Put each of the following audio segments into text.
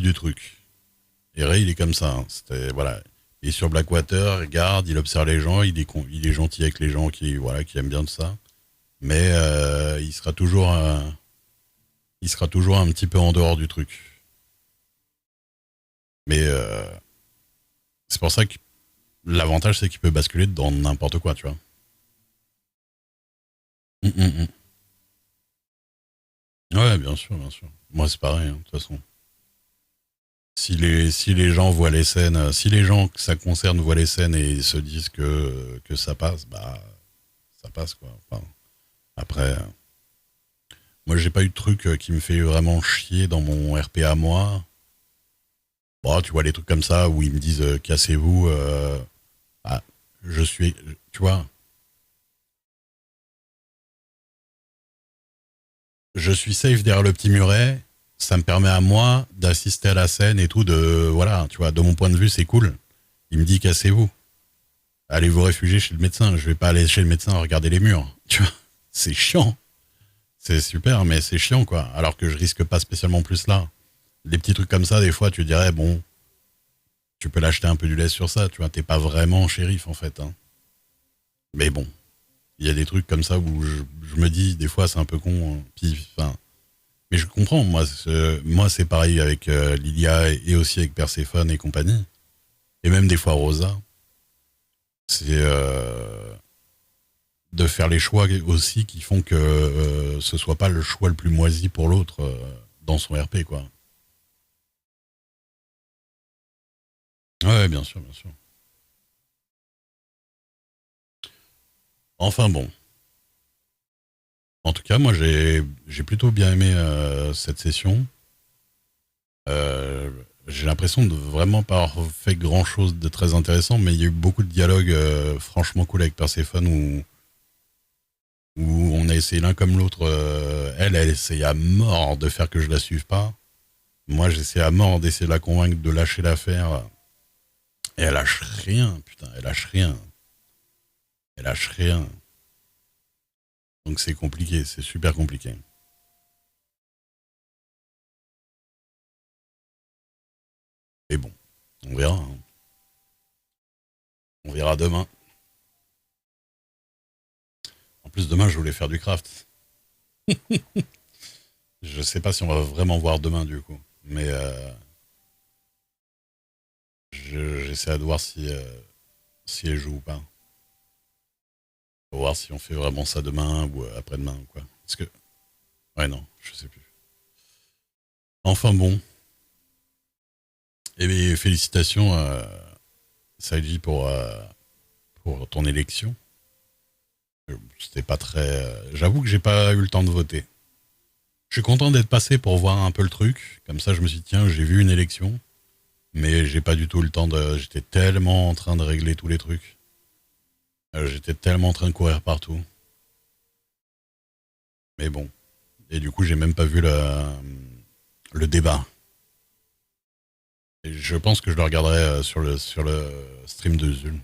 du truc. Et Ray, il est comme ça. Hein. C'était, voilà. Il est sur Blackwater, il regarde, il observe les gens, il est gentil avec les gens voilà, qui aiment bien tout ça. Mais il sera toujours un petit peu en dehors du truc. Mais c'est pour ça que l'avantage, c'est qu'il peut basculer dans n'importe quoi, tu vois. Mm, mm, mm. Ouais, bien sûr, bien sûr. Moi, c'est pareil, hein, de toute façon. Si les gens voient les scènes, si les gens que ça concerne voient les scènes et se disent que ça passe, bah, ça passe, quoi. Enfin, après, moi, j'ai pas eu de truc qui me fait vraiment chier dans mon RP à moi. Bon, tu vois, les trucs comme ça où ils me disent cassez-vous, ah, je suis, tu vois, je suis safe derrière le petit muret. Ça me permet à moi d'assister à la scène et tout. Voilà, tu vois, de mon point de vue, c'est cool. Il me dit cassez-vous. Allez vous réfugier chez le médecin. Je vais pas aller chez le médecin regarder les murs. Tu vois, c'est chiant. C'est super, mais c'est chiant, quoi. Alors que je risque pas spécialement plus là. Les petits trucs comme ça, des fois, tu dirais, bon, tu peux l'acheter un peu du lait sur ça. Tu vois, t'es pas vraiment shérif, en fait. Hein. Mais bon, il y a des trucs comme ça où je me dis, des fois, c'est un peu con. Hein. Puis, enfin, mais je comprends, moi c'est pareil avec Lilia et aussi avec Perséphone et compagnie. Et même des fois Rosa. C'est de faire les choix aussi qui font que ce soit pas le choix le plus moisi pour l'autre dans son RP, quoi. Ouais, bien sûr, bien sûr. Enfin bon. En tout cas, moi j'ai plutôt bien aimé cette session. Euh, j'ai l'impression de vraiment pas avoir fait grand chose de très intéressant, mais il y a eu beaucoup de dialogues franchement cool avec Perséphone où on a essayé l'un comme l'autre. Elle essayait à mort de faire que je la suive pas. Moi, j'essayais à mort d'essayer de la convaincre de lâcher l'affaire. Et elle lâche rien, putain, elle lâche rien. Elle lâche rien. Donc c'est compliqué, c'est super compliqué. Mais bon, on verra. Hein. On verra demain. En plus, demain, je voulais faire du craft. Je sais pas si on va vraiment voir demain, du coup. Mais j'essaie de voir si elle joue ou pas. Pour voir si on fait vraiment ça demain ou après-demain ou quoi. Parce que, ouais, non, je sais plus. Enfin bon. Et bien, félicitations, Saïdji, pour ton élection. C'était pas très. J'avoue que j'ai pas eu le temps de voter. Je suis content d'être passé pour voir un peu le truc. Comme ça, je me suis dit, tiens, j'ai vu une élection. Mais j'ai pas du tout eu le temps de. J'étais tellement en train de régler tous les trucs. J'étais tellement en train de courir partout. Mais bon. Et du coup, j'ai même pas vu le débat. Et je pense que je le regarderai sur le stream de Zul.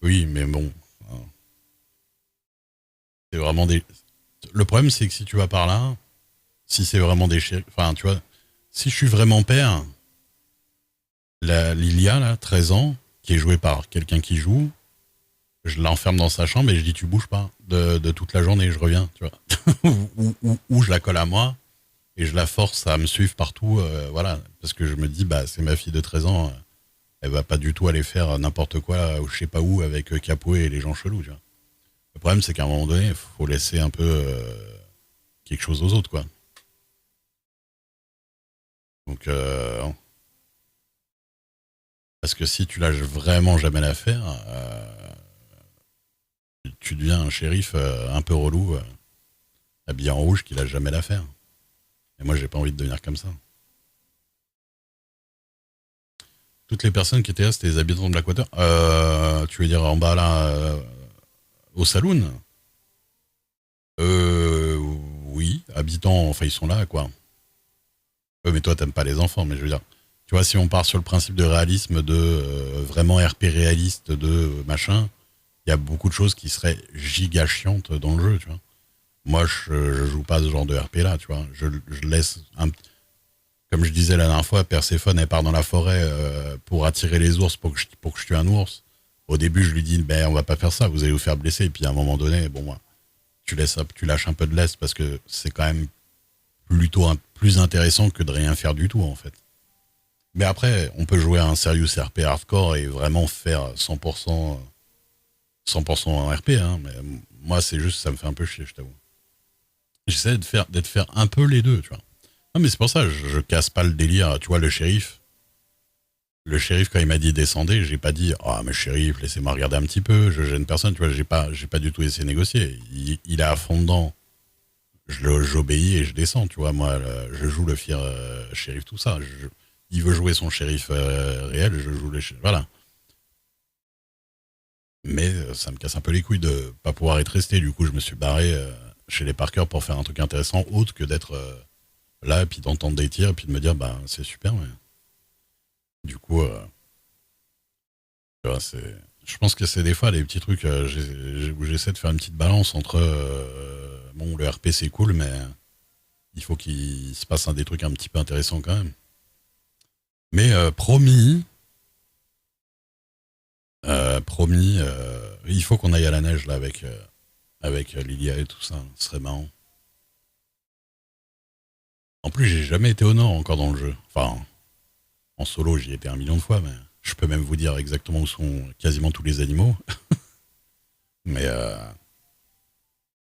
Oui, mais bon. Hein, c'est vraiment des. Le problème, c'est que si tu vas par là, si c'est vraiment des shérifs. Enfin, tu vois, si je suis vraiment père, la Lilia, là, 13 ans, qui est jouée par quelqu'un qui joue, je l'enferme dans sa chambre et je dis tu bouges pas de toute la journée, je reviens, tu vois. ou je la colle à moi et je la force à me suivre partout, voilà. Parce que je me dis, bah, c'est ma fille de 13 ans, elle va pas du tout aller faire n'importe quoi, ou je sais pas où, avec Capo et les gens chelous, tu vois. Le problème, c'est qu'à un moment donné, il faut laisser un peu quelque chose aux autres, quoi. Donc, parce que si tu lâches vraiment jamais l'affaire, tu deviens un shérif un peu relou, habillé en rouge, qui lâche jamais l'affaire. Et moi, j'ai pas envie de devenir comme ça. Toutes les personnes qui étaient là, c'était les habitants de Blackwater. Tu veux dire en bas là, au saloon. Oui, habitants, enfin ils sont là, quoi. Mais toi, t'aimes pas les enfants, mais je veux dire, tu vois, si on part sur le principe de réalisme, de vraiment RP réaliste, de machin, il y a beaucoup de choses qui seraient giga chiantes dans le jeu, tu vois. Moi, je joue pas ce genre de RP là, tu vois. Je laisse comme je disais la dernière fois, Perséphone, elle part dans la forêt pour attirer les ours pour que je tue un ours. Au début, je lui dis, ben, on va pas faire ça, vous allez vous faire blesser. Et puis à un moment donné, bon, moi, tu lâches un peu de l'est parce que c'est quand même plutôt plus intéressant que de rien faire du tout, en fait. Mais après, on peut jouer à un Serious RP hardcore et vraiment faire 100% en RP, hein. Mais moi, c'est juste, ça me fait un peu chier, je t'avoue. J'essaie d'être faire un peu les deux, tu vois. Non, mais c'est pour ça, je casse pas le délire. Tu vois, le shérif, quand il m'a dit descendez, j'ai pas dit ah mais shérif, laissez-moi regarder un petit peu, je gêne personne, tu vois, j'ai pas du tout essayé de négocier. Il est à fond dedans, j'obéis et je descends, tu vois, moi je joue le fier shérif, tout ça. Il veut jouer son shérif réel, je joue voilà. Mais ça me casse un peu les couilles de pas pouvoir être resté. Du coup, je me suis barré chez les Parker pour faire un truc intéressant, autre que d'être là et puis d'entendre des tirs et puis de me dire bah c'est super, mais du coup. Tu vois, je pense que c'est des fois des petits trucs où j'essaie de faire une petite balance entre bon, le RP c'est cool, mais il faut qu'il se passe des trucs un petit peu intéressants quand même. Mais promis, il faut qu'on aille à la neige là avec Lilia et tout ça, ce serait marrant. En plus, j'ai jamais été au nord encore dans le jeu. Enfin, en solo, j'y étais un million de fois, mais je peux même vous dire exactement où sont quasiment tous les animaux. Mais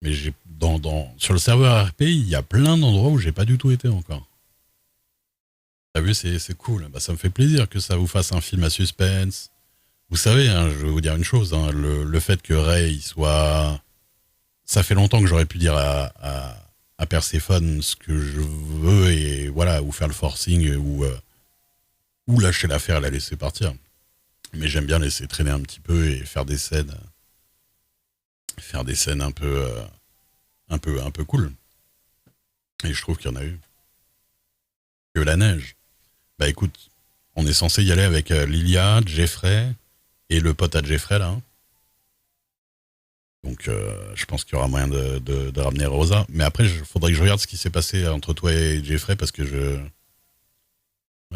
j'ai sur le serveur RP, il y a plein d'endroits où j'ai pas du tout été encore. T'as vu, c'est cool. Bah, ça me fait plaisir que ça vous fasse un film à suspense. Vous savez, hein, je vais vous dire une chose, hein, le fait que Ray il soit... Ça fait longtemps que j'aurais pu dire à Perséphone ce que je veux et voilà, ou faire le forcing ou lâcher l'affaire et la laisser partir. Mais j'aime bien laisser traîner un petit peu et faire des scènes un peu cool. Et je trouve qu'il y en a eu. Que la neige. Bah écoute, on est censé y aller avec Lilia, Jeffrey et le pote à Jeffrey là. Donc je pense qu'il y aura moyen de ramener Rosa. Mais après, il faudrait que je regarde ce qui s'est passé entre toi et Jeffrey parce que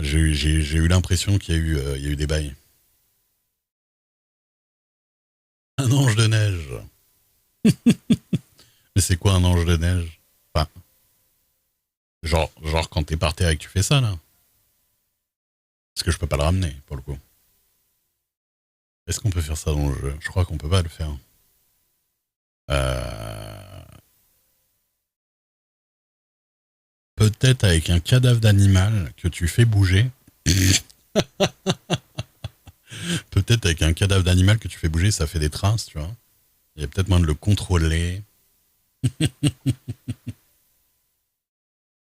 j'ai eu l'impression qu'il y a eu des bails. Un ange de neige. Mais c'est quoi un ange de neige? Enfin, genre quand t'es par terre et que tu fais ça là. Parce que je peux pas le ramener pour le coup. Est-ce qu'on peut faire ça dans le jeu? Je crois qu'on peut pas le faire. Euh, Peut-être avec un cadavre d'animal que tu fais bouger. Peut-être avec un cadavre d'animal que tu fais bouger, ça fait des traces, tu vois. Il y a peut-être moyen de le contrôler.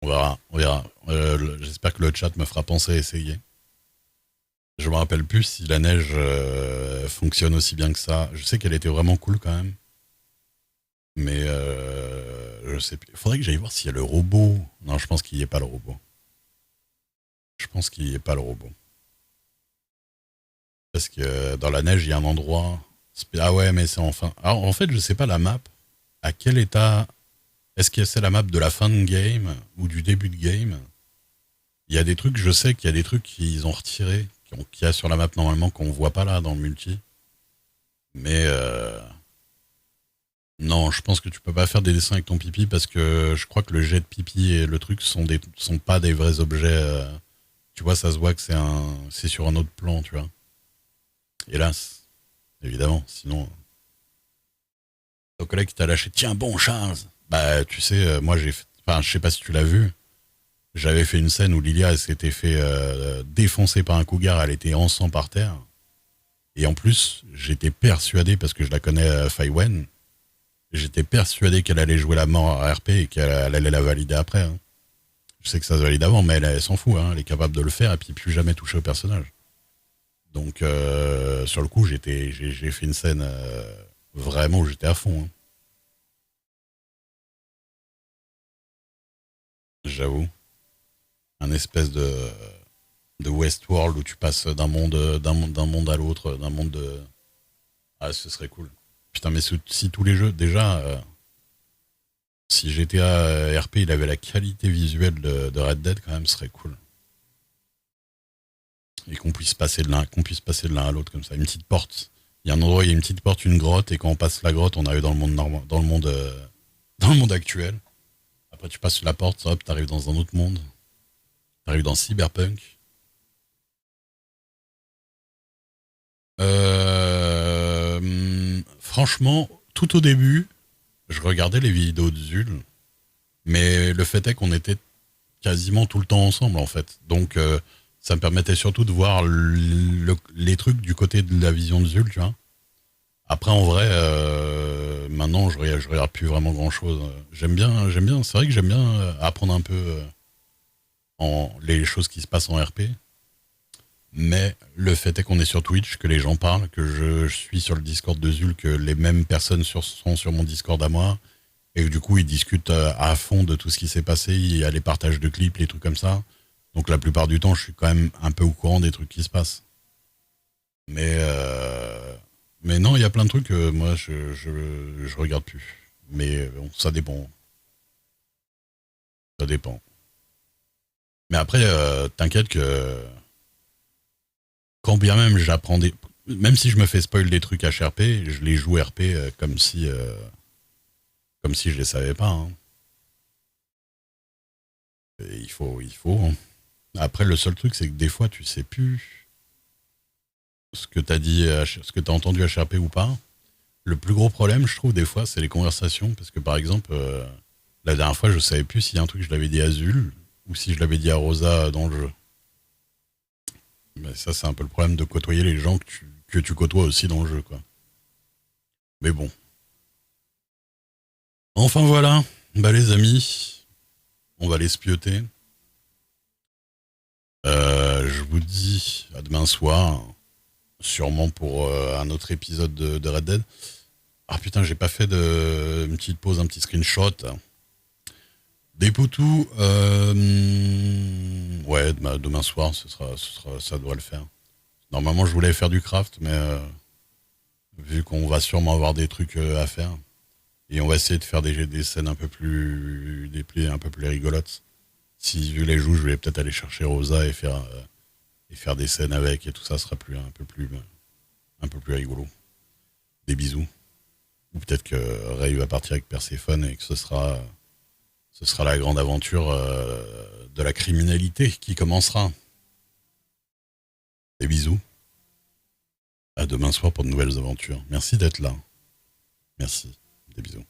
On verra, on verra. J'espère que le chat me fera penser à essayer. Je me rappelle plus si la neige fonctionne aussi bien que ça. Je sais qu'elle était vraiment cool quand même. Mais je sais plus. Il faudrait que j'aille voir s'il y a le robot. Non, je pense qu'il n'y ait pas le robot. Je pense qu'il n'y ait pas le robot. Parce que dans la neige, il y a un endroit. Ah ouais, mais c'est enfin. Alors, en fait, je sais pas la map. À quel état. Est-ce que c'est la map de la fin de game ou du début de game? Il y a des trucs, je sais qu'il y a des trucs qu'ils ont retirés, qu'il y a sur la map normalement qu'on voit pas là dans le multi. Mais non, je pense que tu peux pas faire des dessins avec ton pipi parce que je crois que le jet de pipi et le truc sont pas des vrais objets. Tu vois, ça se voit que c'est sur un autre plan, tu vois. Hélas, évidemment. Sinon, ton collègue qui t'a lâché, tiens bon Charles. Bah, tu sais, moi enfin, je sais pas si tu l'as vu. J'avais fait une scène où Lilia elle s'était fait défoncer par un cougar, elle était en sang par terre. Et en plus, j'étais persuadé, parce que je la connais, Fai Wen, j'étais persuadé qu'elle allait jouer la mort à RP et qu'elle allait la valider après, hein. Je sais que ça se valide avant, mais elle s'en fout, hein. Elle est capable de le faire et puis plus jamais toucher au personnage. Donc, sur le coup, j'ai fait une scène vraiment où j'étais à fond, hein. J'avoue. Un espèce de Westworld où tu passes d'un monde à l'autre, d'un monde de... Ah, ce serait cool. Putain, mais si tous les jeux, déjà, si GTA RP, il avait la qualité visuelle de Red Dead, quand même, ce serait cool. Et qu'on puisse passer de l'un à l'autre comme ça. Une petite porte. Il y a un endroit, il y a une petite porte, une grotte, et quand on passe la grotte, on arrive dans le monde normal, dans le monde actuel. Après, tu passes la porte, hop, t'arrives dans un autre monde. T'arrives dans Cyberpunk. Franchement, tout au début, je regardais les vidéos de Zul, mais le fait est qu'on était quasiment tout le temps ensemble en fait. Donc ça me permettait surtout de voir les trucs du côté de la vision de Zul, tu vois. Après en vrai, maintenant je regarde plus vraiment grand chose. J'aime bien, c'est vrai que j'aime bien apprendre un peu les choses qui se passent en RP. Mais le fait est qu'on est sur Twitch, que les gens parlent, que je suis sur le Discord de Zul, que les mêmes personnes sont sur mon Discord à moi, et que du coup ils discutent à fond de tout ce qui s'est passé, il y a les partages de clips, les trucs comme ça. Donc la plupart du temps, je suis quand même un peu au courant des trucs qui se passent. Mais, mais non, il y a plein de trucs que moi je regarde plus. Mais bon, ça dépend. Ça dépend. Mais après, t'inquiète que quand bien même j'apprends des. Même si je me fais spoil des trucs HRP, je les joue RP comme si je les savais pas. Hein. Et il faut. Hein. Après, le seul truc, c'est que des fois, tu sais plus ce que t'as dit, ce que t'as entendu HRP ou pas. Le plus gros problème, je trouve, des fois, c'est les conversations. Parce que, par exemple, la dernière fois, je savais plus s'il y a un truc que je l'avais dit à Zul ou si je l'avais dit à Rosa dans le jeu. Mais ça, c'est un peu le problème de côtoyer les gens que tu côtoies aussi dans le jeu, quoi. Mais bon. Enfin, voilà. Bah, les amis, on va les spioter. Je vous dis à demain soir, sûrement pour un autre épisode de Red Dead. Ah putain, j'ai pas fait une petite pause, un petit screenshot. Des poutous, ouais, demain soir, ça doit le faire. Normalement, je voulais faire du craft, mais vu qu'on va sûrement avoir des trucs à faire, et on va essayer de faire des scènes un peu plus, des plays un peu plus rigolotes. Si je les joue, je vais peut-être aller chercher Rosa et faire des scènes avec, et tout ça sera un peu plus rigolo. Des bisous. Ou peut-être que Ray va partir avec Perséphone et que ce sera la grande aventure de la criminalité qui commencera. Des bisous. À demain soir pour de nouvelles aventures. Merci d'être là. Merci. Des bisous.